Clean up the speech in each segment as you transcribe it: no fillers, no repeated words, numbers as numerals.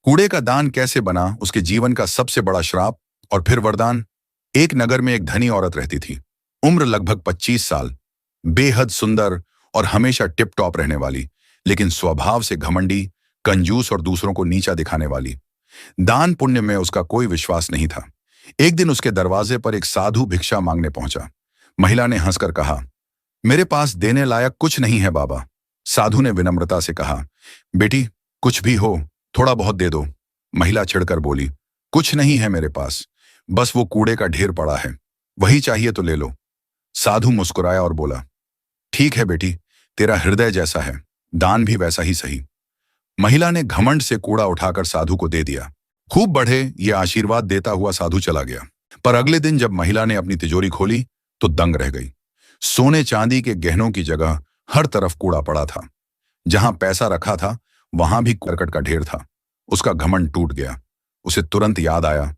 कूड़े का दान कैसे बना उसके जीवन का सबसे बड़ा श्राप और फिर वरदान। एक नगर में एक धनी औरत रहती थी। उम्र लगभग 25 साल, बेहद सुंदर और हमेशा टिप टॉप रहने वाली, लेकिन स्वभाव से घमंडी, कंजूस और दूसरों को नीचा दिखाने वाली। दान पुण्य में उसका कोई विश्वास नहीं था। एक दिन उसके दरवाजे पर एक साधु भिक्षा मांगने पहुंचा। महिला ने हंसकर कहा, मेरे पास देने लायक कुछ नहीं है बाबा। साधु ने विनम्रता से कहा, बेटी कुछ भी हो, थोड़ा बहुत दे दो। महिला चिढ़कर बोली, कुछ नहीं है मेरे पास, बस वो कूड़े का ढेर पड़ा है, वही चाहिए तो ले लो। साधु मुस्कुराया और बोला, ठीक है बेटी, तेरा हृदय जैसा है, दान भी वैसा ही सही। महिला ने घमंड से कूड़ा उठाकर साधु को दे दिया। खूब बढ़े ये आशीर्वाद देता हुआ साधु चला गया। पर अगले दिन जब महिला ने अपनी तिजोरी खोली तो दंग रह गई। सोने चांदी के गहनों की जगह हर तरफ कूड़ा पड़ा था। जहां पैसा रखा था वहां भी करकट का ढेर था। उसका घमंड टूट गया। उसे तुरंत याद आया,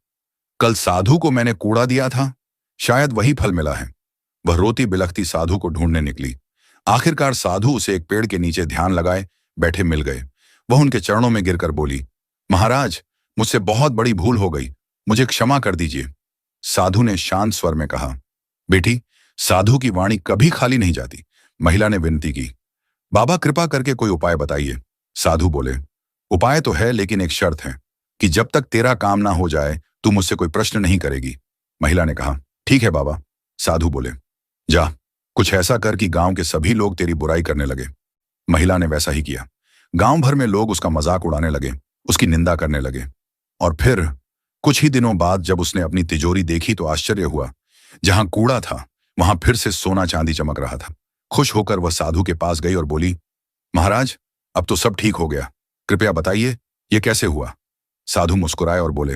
कल साधु को मैंने कूड़ा दिया था, शायद वही फल मिला है। वह रोती बिलखती साधु को ढूंढने निकली। आखिरकार साधु उसे एक पेड़ के नीचे ध्यान लगाए बैठे मिल गए। वह उनके चरणों में गिरकर बोली, महाराज, मुझसे बहुत बड़ी भूल हो गई, मुझे क्षमा कर दीजिए। साधु ने शांत स्वर में कहा, बेटी, साधु की वाणी कभी खाली नहीं जाती। महिला ने विनती की, बाबा कृपा करके कोई उपाय बताइए। साधु बोले, उपाय तो है, लेकिन एक शर्त है कि जब तक तेरा काम ना हो जाए तू मुझसे कोई प्रश्न नहीं करेगी। महिला ने कहा, ठीक है बाबा। साधु बोले, जा, कुछ ऐसा कर कि गांव के सभी लोग तेरी बुराई करने लगे। महिला ने वैसा ही किया। गांव भर में लोग उसका मजाक उड़ाने लगे, उसकी निंदा करने लगे। और फिर कुछ ही दिनों बाद जब उसने अपनी तिजोरी देखी तो आश्चर्य हुआ। जहां कूड़ा था वहां फिर से सोना चांदी चमक रहा था। खुश होकर वह साधु के पास गई और बोली, महाराज, अब तो सब ठीक हो गया, कृपया बताइए ये कैसे हुआ। साधु मुस्कुराए और बोले,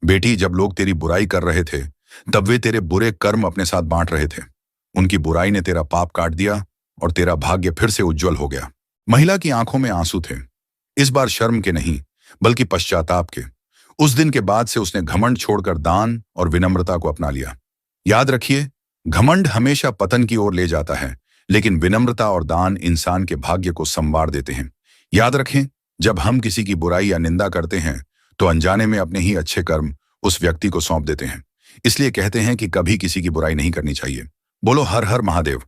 बेटी, जब लोग तेरी बुराई कर रहे थे तब वे तेरे बुरे कर्म अपने साथ बांट रहे थे। उनकी बुराई ने तेरा पाप काट दिया और तेरा भाग्य फिर से उज्जवल हो गया। महिला की आंखों में आंसू थे, इस बार शर्म के नहीं बल्कि पश्चाताप के। उस दिन के बाद से उसने घमंड छोड़कर दान और विनम्रता को अपना लिया। याद रखिए, घमंड हमेशा पतन की ओर ले जाता है, लेकिन विनम्रता और दान इंसान के भाग्य को संवार देते हैं। याद रखें, जब हम किसी की बुराई या निंदा करते हैं तो अनजाने में अपने ही अच्छे कर्म उस व्यक्ति को सौंप देते हैं। इसलिए कहते हैं कि कभी किसी की बुराई नहीं करनी चाहिए। बोलो हर हर महादेव।